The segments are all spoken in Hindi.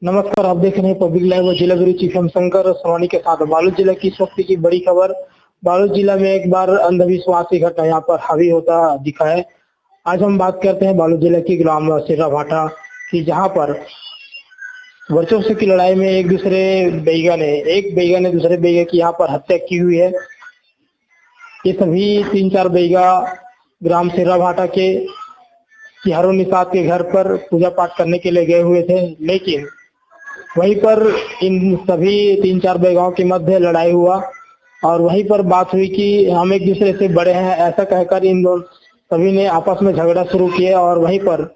नमस्कार, आप देख रहे हैं पब्लिक लाइव और जिला ब्यूरो चीफ एम शंकर और सोनी के साथ। बालोद जिला की इस वक्त की बड़ी खबर। बालोद जिला में एक बार अंधविश्वास की घटना यहाँ पर हावी होता दिखा है। आज हम बात करते हैं बालोद जिले की ग्राम सिर्रा भाटा की, जहाँ पर वर्चस्व की लड़ाई में एक बेईगा ने दूसरे बेईगा की यहाँ पर हत्या की हुई है। ये सभी 3-4 बेईगा ग्राम सिर्रा भाटा के किहारो निषाद के घर पर पूजा पाठ करने के लिए गए हुए थे, लेकिन वहीं पर इन सभी 3-4 बेगाओं के मध्य लड़ाई हुआ और वहीं पर बात हुई कि हम एक दूसरे से बड़े हैं, ऐसा कहकर इन दोनों सभी ने आपस में झगड़ा शुरू किया और वहीं पर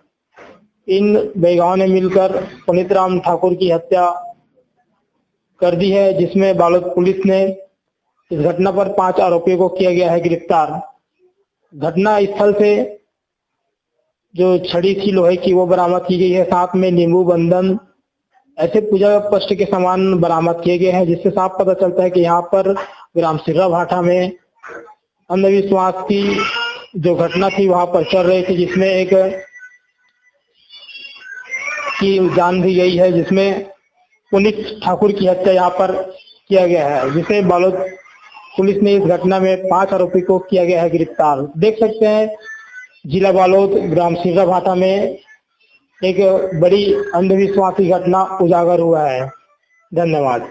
इन बेगाओं ने मिलकर पुनीत राम ठाकुर की हत्या कर दी है, जिसमें बालोद पुलिस ने इस घटना पर 5 आरोपियों को किया गया है गिरफ्तार। घटना स्थल से जो छड़ी थी लोहे की वो बरामद की गई है, साथ में नींबू, बंधन ऐसे पूजा पष्ट के सामान बरामद किए गए हैं, जिससे साफ पता चलता है कि यहाँ पर ग्राम सिर्रा भाटा में अंधविश्वास की जो घटना थी वहां पर चल रही थी, जिसमें एक की जान भी गई है, जिसमें पुनीत ठाकुर की हत्या यहाँ पर किया गया है, जिसे बालोद पुलिस ने इस घटना में 5 आरोपी को किया गया है गिरफ्तार। देख सकते हैं जिला बालोद ग्राम सिर्रा भाटा में एक बड़ी अंधविश्वास की घटना उजागर हुआ है। धन्यवाद।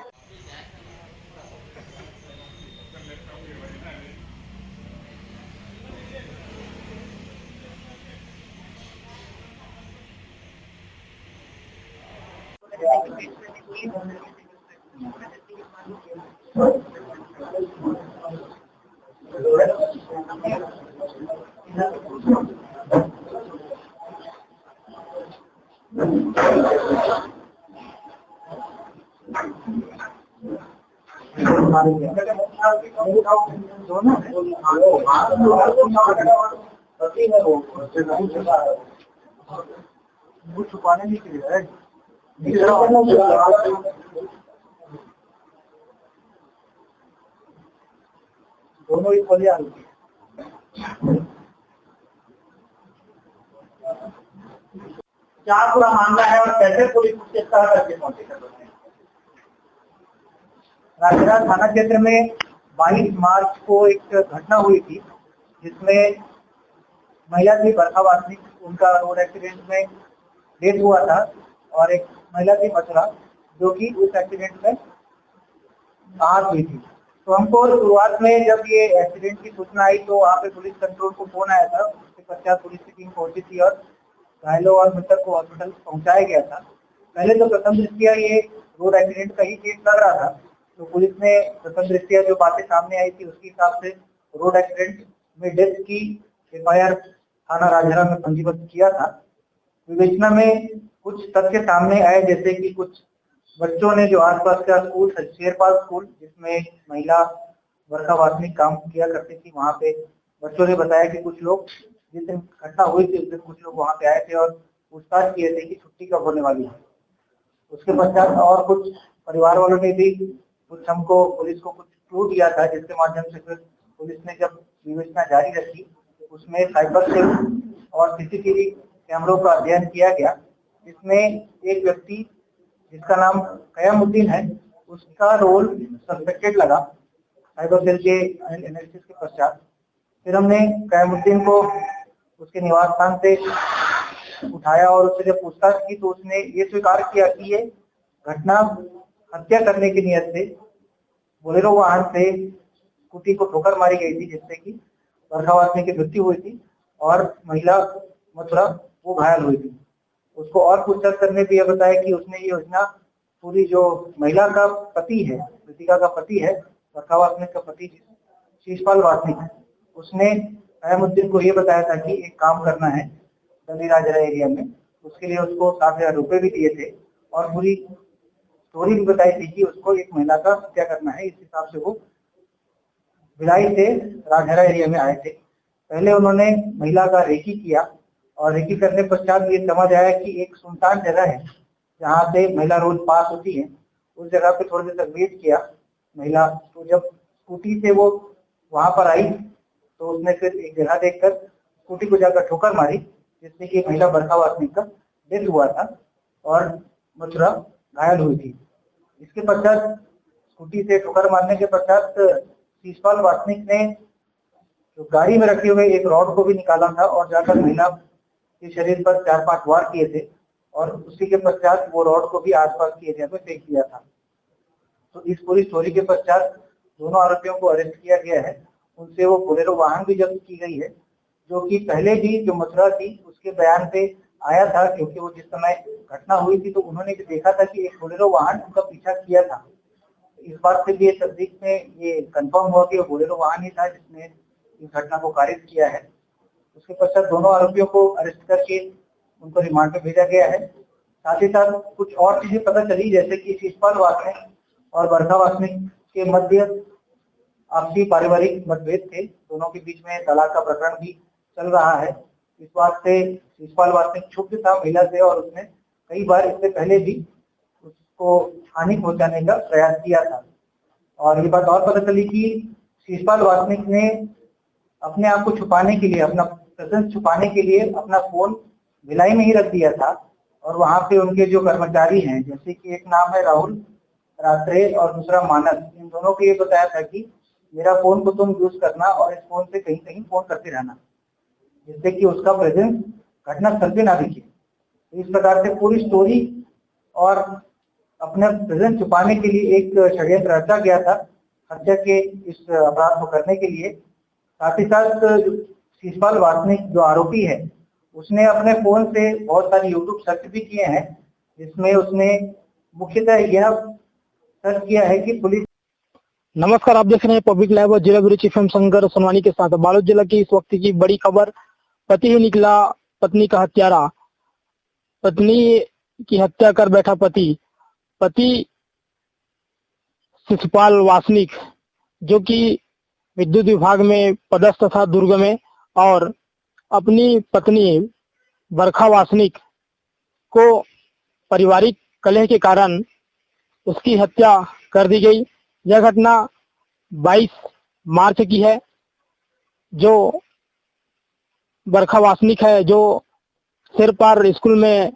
वो छुपाने नहीं के लिए है, दोनों ही खोले आरोपी। क्या पूरा मामला है और कैसे पुलिस उसके साथ करके पहुंचे? राजगढ़ थाना क्षेत्र में 22 मार्च को एक घटना हुई थी, जिसमें महिला थी बरखा वासनिक, उनका रोड एक्सीडेंट में डेथ हुआ था और एक महिला थी मथुरा, जो कि उस एक्सीडेंट में आहत हुई थी। तो हमको शुरुआत में जब ये एक्सीडेंट की सूचना आई तो वहाँ पे पुलिस कंट्रोल को फोन आया था। उसके पश्चात पुलिस की टीम पहुंची थी और घायलों और मृतक को हॉस्पिटल पहुंचाया गया था। पहले तो प्रथम दृष्टिया ये रोड एक्सीडेंट का ही केस लग रहा था, तो पुलिस ने प्रथम दृष्टिया जो बातें सामने आई थी उसके हिसाब से रोड एक्सीडेंट में डेथ की FIR थाना राजहरा में पंजीबद्ध किया था। विवेचना में कुछ तथ्य सामने आए, जैसे कि कुछ बच्चों ने जो आसपास का स्कूल शेरपाल स्कूल, जिसमें महिला बरखा वासनिक काम किया करती थी, वहां पे बच्चों ने बताया कि कुछ लोग जिस दिन घटना हुई थी उस दिन कुछ लोग वहां पे आए थे और पूछताछ किए थे कि छुट्टी कब होने वाली है। उसके पश्चात और कुछ परिवार वालों ने भी कुछ हमको पुलिस को कुछ क्लू दिया था, जिसके माध्यम से फिर पुलिस ने जब विवेचना जारी रखी उसमें साइबर सेल और CCTV कैमरों का अध्ययन किया गया। इसमें एक व्यक्ति जिसका नाम कयामुद्दीन है, उसका रोल सस्पेक्टेड लगा साइबर सेल के एनालिसिस के पश्चात। फिर हमने कयामुद्दीन को उसके निवास स्थान से उठाया और उससे जब पूछताछ की तो उसने ये स्वीकार किया कि ये घटना हत्या करने की नियत से बोलेरो वाहन से स्कूटी को ठोकर मारी गई थी, जिससे कि बरखा वासनिक की मृत्यु हुई थी और महिला मथुरा वो घायल हुई थी। उसको और पूछताछ करने पे यह बताया कि उसने ये योजना पूरी, जो महिला का पति है, कृतिका का पति है, बरखा वासनिक का पति शीशपाल वासनिक, उसने कयामुद्दीन को ये बताया था कि एक काम करना है दली राजहरा एरिया में, उसके लिए उसको 60,000 रुपए भी दिए थे और पूरी स्टोरी भी बताई थी कि उसको एक महिला का हत्या करना है। इस हिसाब से वो भिलाई से राजहरा एरिया में आए थे। पहले उन्होंने महिला का रेकी किया और रेकी करने पश्चात ये समझ आया कि एक सुनसान जगह है जहाँ से महिला रोज पास होती है, उस जगह पे थोड़ी देर तक वेट किया महिला। तो जब स्कूटी से वो वहां पर आई तो उसने फिर एक जगह देखकर स्कूटी को जाकर ठोकर मारी, जिससे कि महिला बरखा वासनिक का डेथ हुआ था और मथुरा घायल हुई थी। इसके पश्चात स्कूटी से ठोकर मारने के पश्चात शिषपाल वासनिक ने जो गाड़ी में रखे हुए एक रॉड को भी निकाला था और जाकर महिला के शरीर पर 4-5 वार किए थे और उसी के पश्चात वो रॉड को भी आसपास के एरिया में फेंक दिया था। तो इस पूरी स्टोरी के पश्चात दोनों आरोपियों को अरेस्ट किया गया है। उनसे वो बोलेरो वाहन भी जब्त की गई है, जो कि पहले भी जो मथुरा थी उसके बयान पे आया था, क्योंकि वो जिस समय घटना हुई थी तो उन्होंने भी देखा था कि एक बोलेरो वाहन उनका पीछा किया था। इस बात से भी तस्दीक में ये कंफर्म हुआ कि वो बोलेरो वाहन ही था जिसने इस घटना को कारित किया है। उसके पश्चात दोनों आरोपियों को अरेस्ट करके उनको रिमांड पे भेजा गया है। साथ ही साथ कुछ और चीजें पता चली, जैसे कि शिषपाल वासनिक और बरखा वासनिक के मध्य आपसी पारिवारिक मतभेद थे। दोनों के बीच में तलाक का प्रकरण भी चल रहा है। इस बात से शिषपाल वासनिक क्षुब्ध था महिला से और उसने कई बार इससे पहले भी उसको हानि पहुंचाने का प्रयास किया था। और ये बात और पता चली कि शिषपाल वासनिक ने अपने आप को छुपाने के लिए, अपना प्रेजेंस छुपाने के लिए अपना फोन भिलाई में ही रख दिया था और वहां पे उनके जो कर्मचारी हैं, जैसे कि एक नाम है राहुल रात्रे और दूसरा मानस, इन दोनों को ये बताया था कि मेरा फोन को तुम यूज करना और इस फोन से कहीं कहीं फोन करते रहना, जिससे कि उसका प्रेजेंस घटनास्थल पे ना दिखे। तो इस प्रकार से पूरी स्टोरी और अपने प्रेजेंस छुपाने के लिए एक षड्यंत्र रचा गया था हत्या के इस अपराध को करने के लिए। साथ ही साथ शिषपाल वासनिक जो आरोपी है उसने अपने फोन से बहुत सारे यूट्यूब सर्च भी किए हैं, जिसमें उसने मुख्यतः यह सर्च किया है कि पुलिस। नमस्कार, आप देख रहे हैं पब्लिक लाइव और जिला bureau chief M Shankar Sonwani के साथ। बालोद जिला की इस वक्त की बड़ी खबर, पति ही निकला पत्नी का हत्यारा। पत्नी की हत्या कर बैठा पति शिषपाल वासनिक, जो कि विद्युत विभाग में पदस्थ था दुर्ग में, और अपनी पत्नी बरखा वासनिक को पारिवारिक कलह के कारण उसकी हत्या कर दी गई। यह घटना 22 मार्च की है। जो बरखा वासनिक है, जो सिरपार स्कूल में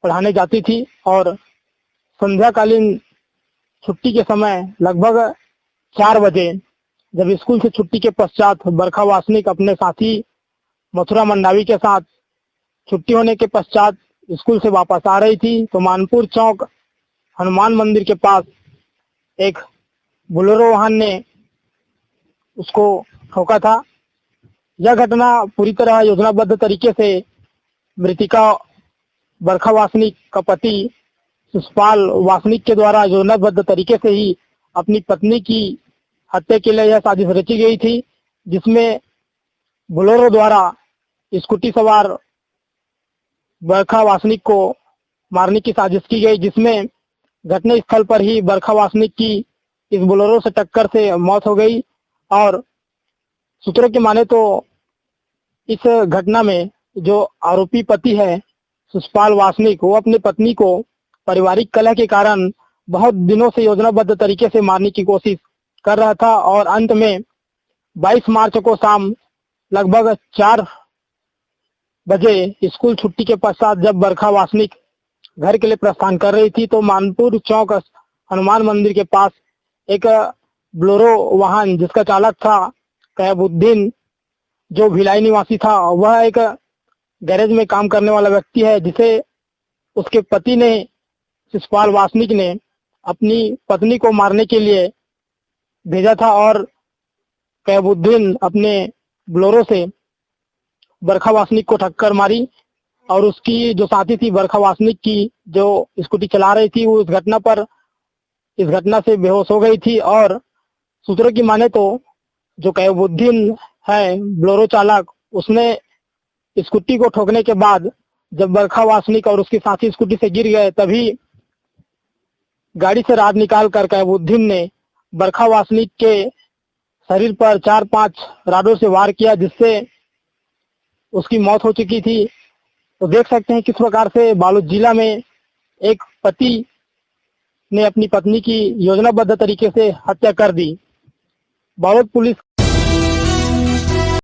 पढ़ाने जाती थी और संध्याकालीन छुट्टी के समय लगभग 4 बजे जब स्कूल से छुट्टी के पश्चात बरखा वासनिक अपने साथी मथुरा मंडावी के साथ छुट्टी होने के पश्चात स्कूल से वापस आ रही थी, तो मानपुर चौक हनुमान मंदिर के पास एक बोलेरो वाहन ने उसको ठोका था। यह घटना पूरी तरह योजनाबद्ध तरीके से मृतिका बरखा वासनिक का पति शिषपाल वासनिक के द्वारा योजनाबद्ध तरीके से ही अपनी पत्नी की हत्या के लिए यह साजिश रची गई थी, जिसमें बोलेरो द्वारा स्कूटी सवार बरखा वासनिक को मारने की साजिश की गई, जिसमें घटना स्थल पर ही बरखा वासनिक की इस बोलेरो से टक्कर से मौत हो गई। और सूत्रों की माने तो इस घटना में जो आरोपी पति है शिषपाल वासनिक, वो अपनी पत्नी को पारिवारिक कलह के कारण बहुत दिनों से योजनाबद्ध तरीके से मारने की कोशिश कर रहा था और अंत में 22 मार्च को शाम लगभग 4 बजे स्कूल छुट्टी के पश्चात जब बरखा वासनिक घर के लिए प्रस्थान कर रही थी, तो मानपुर चौक हनुमान मंदिर के पास एक बोलेरो वाहन जिसका चालक था कैबुद्दीन, जो भिलाई निवासी था, वह एक गैरेज में काम करने वाला व्यक्ति है, जिसे उसके पति ने शिषपाल वासनिक ने अपनी पत्नी को मारने के लिए भेजा था। और कैबुद्दीन अपने बोलेरो से बरखा वासनिक को टक्कर मारी और उसकी जो साथी थी बरखा वासनिक की, जो स्कूटी चला रही थी, वो इस घटना से बेहोश हो गई थी। और सूत्रों की माने तो जो कैबुद्दीन है बोलेरो चालक, उसने स्कूटी को ठोकने के बाद जब बरखा वासनिक और उसके साथी स्कूटी से गिर गए, तभी गाड़ी से राड निकाल कर कैबुद्दीन ने बरखा वासनिक के शरीर पर 4-5 राडों से वार किया, जिससे उसकी मौत हो चुकी थी। तो देख सकते हैं किस प्रकार से बालोद जिला में एक पति ने अपनी पत्नी की योजनाबद्ध तरीके से हत्या कर दी। बालोद पुलिस